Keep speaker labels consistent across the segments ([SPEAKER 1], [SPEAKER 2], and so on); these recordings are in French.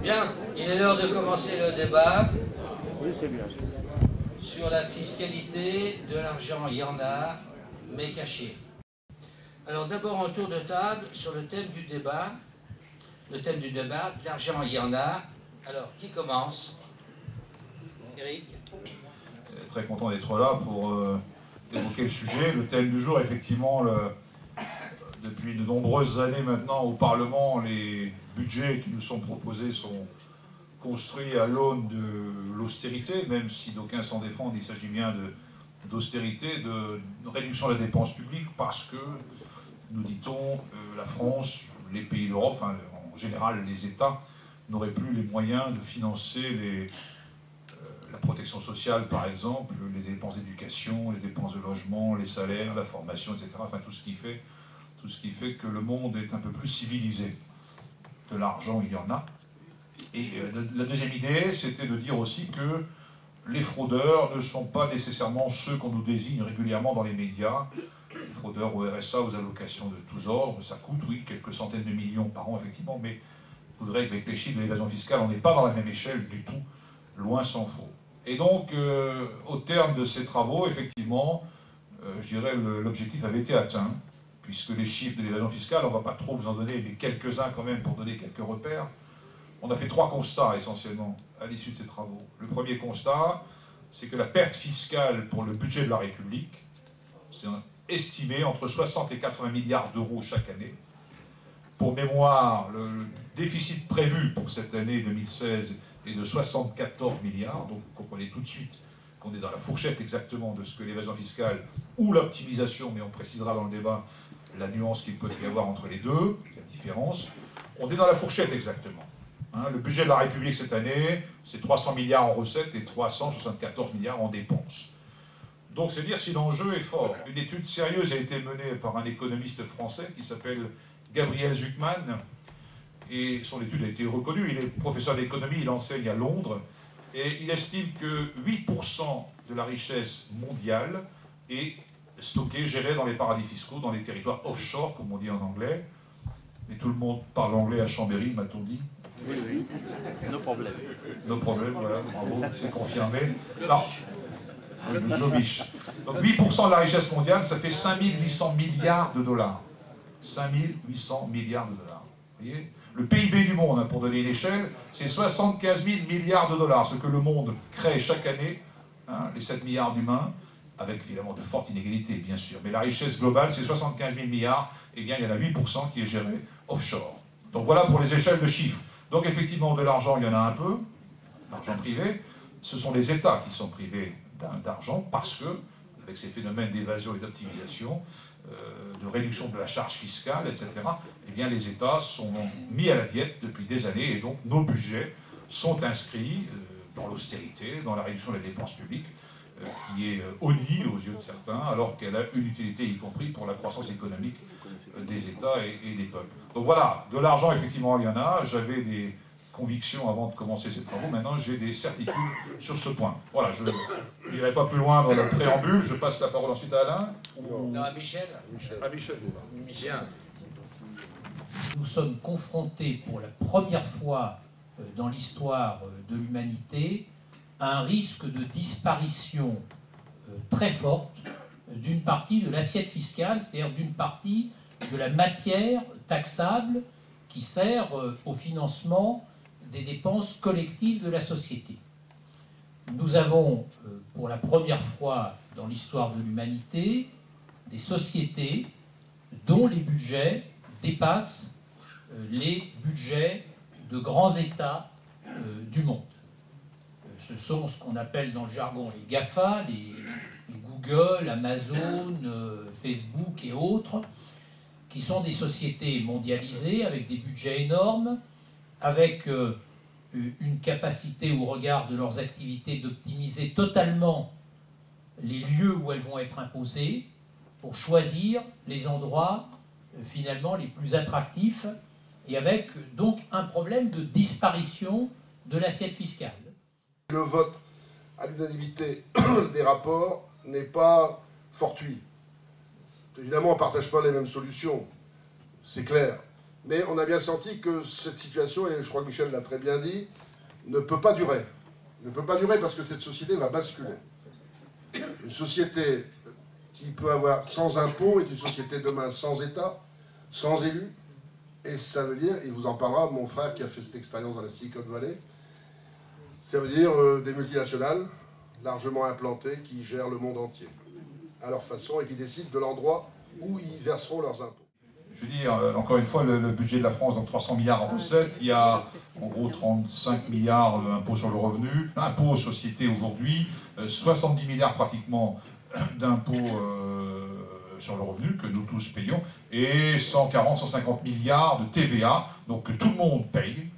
[SPEAKER 1] Bien, il est l'heure de commencer le débat.
[SPEAKER 2] Oui, c'est bien.
[SPEAKER 1] Sur la fiscalité de l'argent, il y en a, mais caché. Alors d'abord un tour de table sur le thème du débat. Le thème du débat, de l'argent, il y en a. Alors, qui commence? Eric?
[SPEAKER 3] Très content d'être là pour évoquer le sujet. Le thème du jour, effectivement, depuis de nombreuses années maintenant au Parlement, les budgets qui nous sont proposés sont construits à l'aune de l'austérité, même si d'aucuns s'en défendent, il s'agit bien d'austérité, de réduction de la dépense publique, parce que, nous dit-on, la France, les pays d'Europe, enfin en général les États, n'auraient plus les moyens de financer la protection sociale, par exemple, les dépenses d'éducation, les dépenses de logement, les salaires, la formation, etc. Enfin, tout ce qui fait que le monde est un peu plus civilisé. De l'argent, il y en a. Et la deuxième idée, c'était de dire aussi que les fraudeurs ne sont pas nécessairement ceux qu'on nous désigne régulièrement dans les médias. Les fraudeurs au RSA, aux allocations de tous ordres, ça coûte, oui, quelques centaines de millions par an, effectivement, mais je voudrais qu'avec les chiffres de l'évasion fiscale, on n'est pas dans la même échelle du tout, loin s'en faut. Et donc, au terme de ces travaux, effectivement, je dirais l'objectif avait été atteint, puisque les chiffres de l'évasion fiscale, on ne va pas trop vous en donner, mais quelques-uns quand même pour donner quelques repères. On a fait 3 constats essentiellement à l'issue de ces travaux. Le premier constat, c'est que la perte fiscale pour le budget de la République, c'est estimé entre 60 et 80 milliards d'euros chaque année. Pour mémoire, le déficit prévu pour cette année 2016 est de 74 milliards, donc vous comprenez tout de suite qu'on est dans la fourchette exactement de ce que l'évasion fiscale ou l'optimisation, mais on précisera dans le débat la nuance qu'il peut y avoir entre les deux, la différence. On est dans la fourchette exactement. Le budget de la République cette année, c'est 300 milliards en recettes et 374 milliards en dépenses. Donc c'est dire si l'enjeu est fort. Une étude sérieuse a été menée par un économiste français qui s'appelle Gabriel Zucman, et son étude a été reconnue. Il est professeur d'économie, il enseigne à Londres, et il estime que 8% de la richesse mondiale est stockée, gérée dans les paradis fiscaux, dans les territoires offshore, comme on dit en anglais. Mais tout le monde parle anglais à Chambéry, m'a-t-on dit.
[SPEAKER 2] Oui, oui. Nos problèmes.
[SPEAKER 3] Nos problèmes, voilà, bravo, c'est confirmé. Non. Oui, le globish. Donc 8% de la richesse mondiale, ça fait 5800 milliards de dollars. 5800 milliards de dollars. Vous voyez ? Le PIB du monde, pour donner une échelle, c'est 75 000 milliards de dollars, ce que le monde crée chaque année, les 7 milliards d'humains, avec évidemment de fortes inégalités, bien sûr. Mais la richesse globale, c'est 75 000 milliards, et bien il y en a 8% qui est géré offshore. Donc voilà pour les échelles de chiffres. Donc effectivement, de l'argent, il y en a un peu, l'argent privé. Ce sont les États qui sont privés d'argent parce que, avec ces phénomènes d'évasion et d'optimisation, de réduction de la charge fiscale, etc., eh bien les États sont mis à la diète depuis des années et donc nos budgets sont inscrits dans l'austérité, dans la réduction de la dépense publique, qui est honnie aux yeux de certains, alors qu'elle a une utilité, y compris pour la croissance économique des États et des peuples. Donc voilà, de l'argent, effectivement, il y en a. J'avais des convictions avant de commencer ces travaux. Maintenant, j'ai des certitudes sur ce point. Voilà, je n'irai pas plus loin dans le préambule. Je passe la parole ensuite à Alain.
[SPEAKER 1] Non, à Michel.
[SPEAKER 3] À Michel.
[SPEAKER 1] Michel.
[SPEAKER 4] Nous sommes confrontés pour la première fois dans l'histoire de l'humanité à un risque de disparition très forte d'une partie de l'assiette fiscale, c'est-à-dire d'une partie de la matière taxable qui sert au financement des dépenses collectives de la société. Nous avons, pour la première fois dans l'histoire de l'humanité, des sociétés dont les budgets dépassent les budgets de grands États du monde. Ce sont ce qu'on appelle dans le jargon les GAFA, les Google, Amazon, Facebook et autres, qui sont des sociétés mondialisées avec des budgets énormes, avec une capacité au regard de leurs activités d'optimiser totalement les lieux où elles vont être imposées pour choisir les endroits finalement les plus attractifs et avec donc un problème de disparition de l'assiette fiscale.
[SPEAKER 5] Le vote à l'unanimité des rapports n'est pas fortuit. Évidemment, on ne partage pas les mêmes solutions, c'est clair. Mais on a bien senti que cette situation, et je crois que Michel l'a très bien dit, ne peut pas durer. Ne peut pas durer parce que cette société va basculer. Une société qui peut avoir sans impôts est une société demain sans État, sans élus. Et ça veut dire, il vous en parlera, mon frère qui a fait cette expérience dans la Silicon Valley, ça veut dire des multinationales largement implantées qui gèrent le monde entier à leur façon et qui décident de l'endroit où ils verseront leurs impôts.
[SPEAKER 3] Je veux dire, encore une fois, le budget de la France, donc 300 milliards en recettes, il y a en gros 35 milliards d'impôts sur le revenu, impôts aux sociétés aujourd'hui, 70 milliards pratiquement d'impôts sur le revenu que nous tous payons, et 140-150 milliards de TVA, donc que tout le monde paye.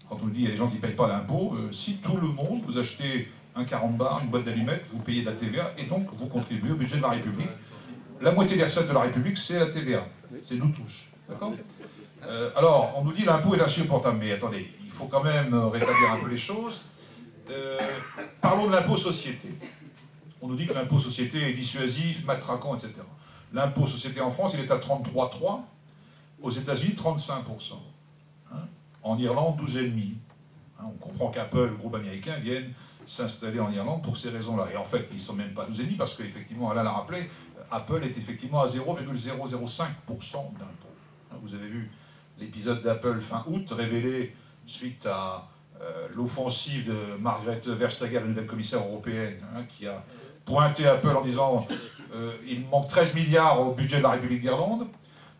[SPEAKER 3] Quand on dit qu'il y a des gens qui ne payent pas d'impôts, si tout le monde, vous achetez un 40 bars, une boîte d'allumettes, vous payez de la TVA, et donc vous contribuez au budget de la République. La moitié des recettes de la République, c'est la TVA. C'est nous tous. D'accord ? Alors, on nous dit l'impôt est insupportable. Mais attendez, il faut quand même rétablir un peu les choses. Parlons de l'impôt société. On nous dit que l'impôt société est dissuasif, matraquant, etc. L'impôt société en France, il est à 33,3. Aux États-Unis, 35%. Hein ? En Irlande, 12,5%. Hein, on comprend qu'Apple, le groupe américain, vienne s'installer en Irlande pour ces raisons-là. Et en fait, ils ne sont même pas 12,5% parce qu'effectivement, Alain l'a rappelé, Apple est effectivement à 0,005% d'impôt. Vous avez vu l'épisode d'Apple fin août, révélé suite à l'offensive de Margrethe Vestager, la nouvelle commissaire européenne, qui a pointé Apple en disant il manque 13 milliards au budget de la République d'Irlande.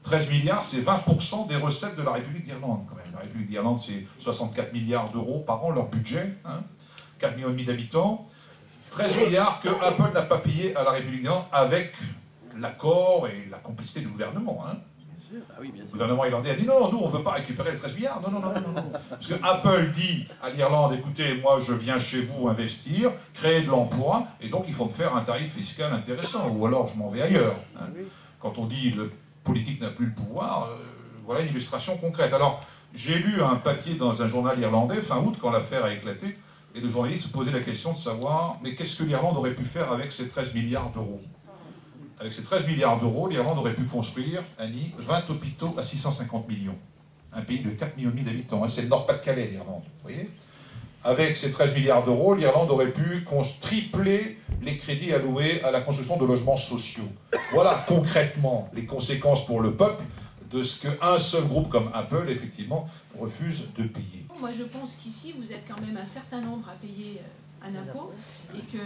[SPEAKER 3] 13 milliards, c'est 20% des recettes de la République d'Irlande, quand même. La République d'Irlande, c'est 64 milliards d'euros par an, leur budget, 4,5 millions d'habitants. 13 milliards que Apple n'a pas payé à la République d'Irlande avec l'accord et la complicité du gouvernement. Le gouvernement irlandais a dit non, nous on ne veut pas récupérer les 13 milliards. Non. Parce que Apple dit à l'Irlande, écoutez, moi je viens chez vous investir, créer de l'emploi, et donc il faut me faire un tarif fiscal intéressant, ou alors je m'en vais ailleurs. Quand on dit le politique n'a plus le pouvoir, voilà une illustration concrète. Alors, j'ai lu un papier dans un journal irlandais, fin août, quand l'affaire a éclaté, et le journaliste se posait la question de savoir, mais qu'est-ce que l'Irlande aurait pu faire avec ces 13 milliards d'euros ? Avec ces 13 milliards d'euros, l'Irlande aurait pu construire, Annie, 20 hôpitaux à 650 millions. Un pays de 4,5 millions d'habitants. C'est le Nord-Pas-de-Calais, l'Irlande. Vous voyez ? Avec ces 13 milliards d'euros, l'Irlande aurait pu tripler les crédits alloués à la construction de logements sociaux. Voilà concrètement les conséquences pour le peuple de ce qu'un seul groupe comme Apple, effectivement, refuse de payer.
[SPEAKER 6] Moi, je pense qu'ici, vous êtes quand même un certain nombre à payer un impôt et que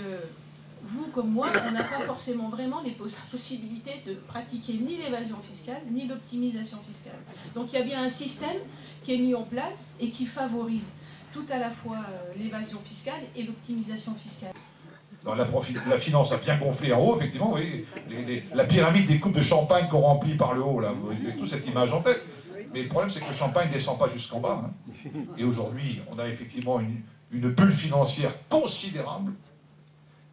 [SPEAKER 6] vous, comme moi, on n'a pas forcément vraiment la possibilité de pratiquer ni l'évasion fiscale, ni l'optimisation fiscale. Donc il y a bien un système qui est mis en place et qui favorise tout à la fois l'évasion fiscale et l'optimisation fiscale.
[SPEAKER 3] La finance a bien gonflé en haut, effectivement, oui, la pyramide des coupes de champagne qu'on remplit par le haut, là, vous avez toute cette image en tête. Mais le problème, c'est que le champagne ne descend pas jusqu'en bas. Et aujourd'hui, on a effectivement une bulle financière considérable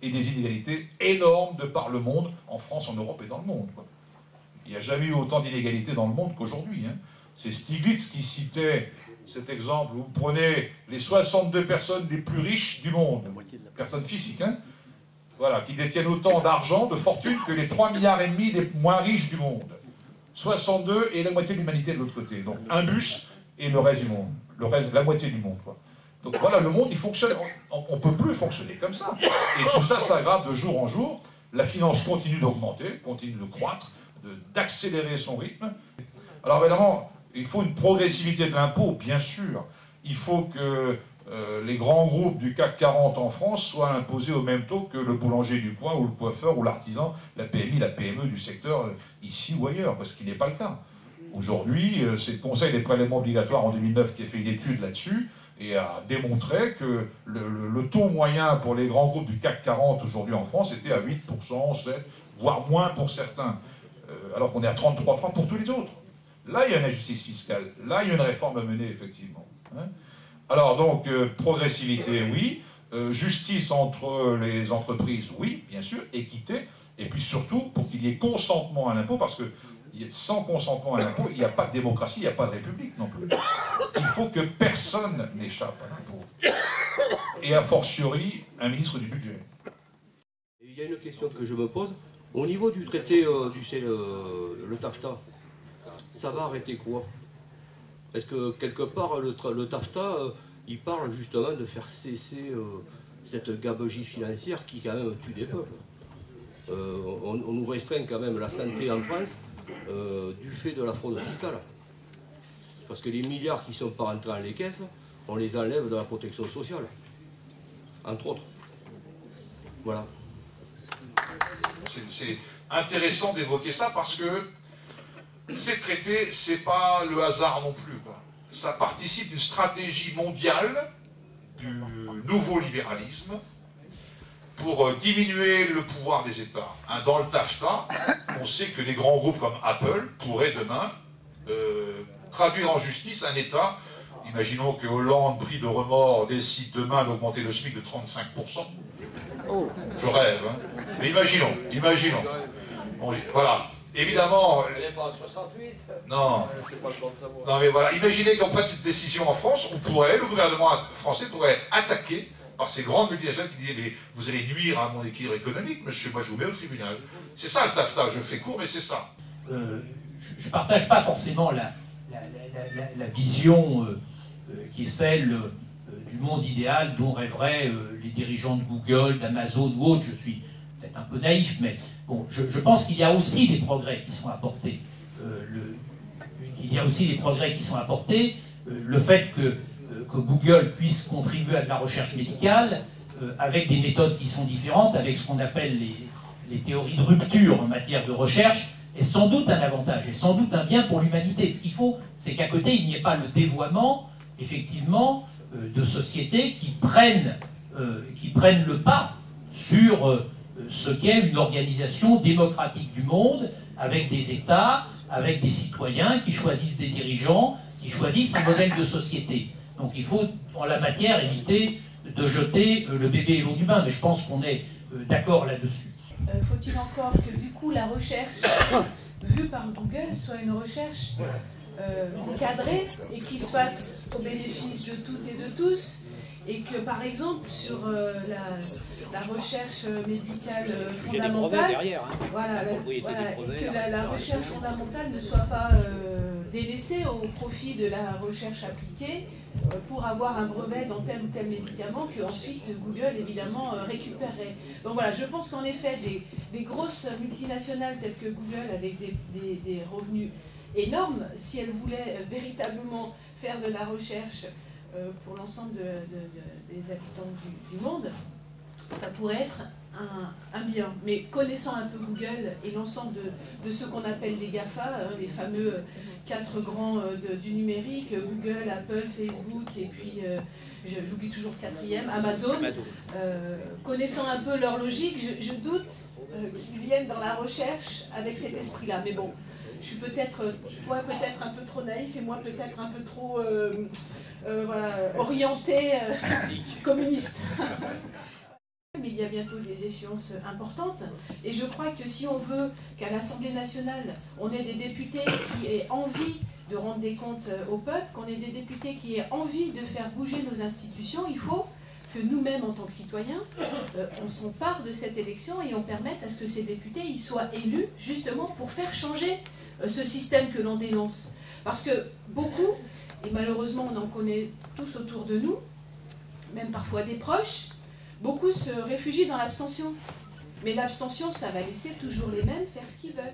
[SPEAKER 3] et des inégalités énormes de par le monde, en France, en Europe et dans le monde. Il n'y a jamais eu autant d'inégalités dans le monde qu'aujourd'hui. C'est Stiglitz qui citait cet exemple. Vous prenez les 62 personnes les plus riches du monde, personnes physiques, voilà, qui détiennent autant d'argent, de fortune, que les 3,5 milliards les moins riches du monde. 62 et la moitié de l'humanité de l'autre côté. Donc un bus et le reste du monde. Le reste, la moitié du monde, quoi. Donc voilà, le monde, il fonctionne. On ne peut plus fonctionner comme ça. Et tout ça s'aggrave de jour en jour. La finance continue d'augmenter, continue de croître, d'accélérer son rythme. Alors évidemment, il faut une progressivité de l'impôt, bien sûr. Il faut que les grands groupes du CAC 40 en France soient imposés au même taux que le boulanger du coin, ou le coiffeur, ou l'artisan, la PMI, la PME du secteur, ici ou ailleurs, parce qu'il n'est pas le cas. Aujourd'hui, c'est le Conseil des prélèvements obligatoires en 2009 qui a fait une étude là-dessus, et a démontré que le taux moyen pour les grands groupes du CAC 40 aujourd'hui en France était à 8%, 7%, voire moins pour certains, alors qu'on est à 33,3% pour tous les autres. Là, il y a une injustice fiscale. Là, il y a une réforme à mener, effectivement. Alors, donc, progressivité, oui. Justice entre les entreprises, oui, bien sûr. Équité. Et puis surtout, pour qu'il y ait consentement à l'impôt, parce que sans consentement à l'impôt, il n'y a pas de démocratie, il n'y a pas de république non plus. Il faut que personne n'échappe à l'impôt. Et a fortiori, un ministre du budget.
[SPEAKER 7] Il y a une question que je me pose. Au niveau du traité, le TAFTA, ça va arrêter quoi? Est-ce que quelque part, le TAFTA, il parle justement de faire cesser cette gabegie financière qui quand même tue des peuples. On nous restreint quand même la santé en France du fait de la fraude fiscale. Parce que les milliards qui ne sont pas rentrés dans les caisses, on les enlève de la protection sociale, entre autres. Voilà.
[SPEAKER 3] C'est intéressant d'évoquer ça parce que ces traités, c'est pas le hasard non plus, quoi. Ça participe d'une stratégie mondiale du nouveau libéralisme pour diminuer le pouvoir des États. Dans le TAFTA, on sait que les grands groupes comme Apple pourraient demain traduire en justice un État. Imaginons que Hollande, pris de remords, décide demain d'augmenter le SMIC de 35%. Je rêve, hein. Mais imaginons. Bon, voilà. Évidemment...
[SPEAKER 8] Elle n'est pas à 68.
[SPEAKER 3] Non. Non, mais voilà. Imaginez qu'on prenne cette décision en France, le gouvernement français pourrait être attaqué par ces grandes multinationales qui disent « Mais vous allez nuire à mon équilibre économique, monsieur, moi je vous mets au tribunal. » C'est ça le TAFTA, je fais court, mais c'est ça.
[SPEAKER 4] Je ne partage pas forcément la vision qui est celle du monde idéal dont rêveraient les dirigeants de Google, d'Amazon ou autres. Je suis peut-être un peu naïf, mais bon, je pense qu'il y a aussi des progrès qui sont apportés. Le fait que Google puisse contribuer à de la recherche médicale avec des méthodes qui sont différentes, avec ce qu'on appelle les théories de rupture en matière de recherche, est sans doute un avantage, et sans doute un bien pour l'humanité. Ce qu'il faut, c'est qu'à côté, il n'y ait pas le dévoiement, effectivement, de sociétés qui prennent le pas sur ce qu'est une organisation démocratique du monde, avec des États, avec des citoyens qui choisissent des dirigeants, qui choisissent un modèle de société. Donc il faut, en la matière, éviter de jeter le bébé et l'eau du bain, mais je pense qu'on est d'accord là-dessus.
[SPEAKER 6] Faut-il encore que du coup la recherche vue par Google soit une recherche encadrée et qui se fasse au bénéfice de toutes et de tous, et que par exemple sur la recherche médicale fondamentale, que la recherche fondamentale ne soit pas délaissée au profit de la recherche appliquée pour avoir un brevet dans tel ou tel médicament que ensuite Google évidemment récupérerait. Donc voilà, je pense qu'en effet des grosses multinationales telles que Google avec des revenus énormes, si elles voulaient véritablement faire de la recherche pour l'ensemble des habitants du monde, ça pourrait être un bien. Mais connaissant un peu Google et l'ensemble de ce qu'on appelle les GAFA, les fameux 4 grands du numérique, Google, Apple, Facebook, et puis j'oublie toujours le 4e, Amazon. Connaissant un peu leur logique, je doute qu'ils viennent dans la recherche avec cet esprit-là. Mais bon, je suis peut-être un peu trop naïf et moi peut-être un peu trop orienté communiste. Mais il y a bientôt des échéances importantes et je crois que si on veut qu'à l'Assemblée nationale on ait des députés qui aient envie de rendre des comptes au peuple, qu'on ait des députés qui aient envie de faire bouger nos institutions, il faut que nous-mêmes en tant que citoyens on s'empare de cette élection et on permette à ce que ces députés ils soient élus justement pour faire changer ce système que l'on dénonce. Parce que beaucoup, et malheureusement on en connaît tous autour de nous, même parfois des proches, beaucoup se réfugient dans l'abstention. Mais l'abstention, ça va laisser toujours les mêmes faire ce qu'ils veulent.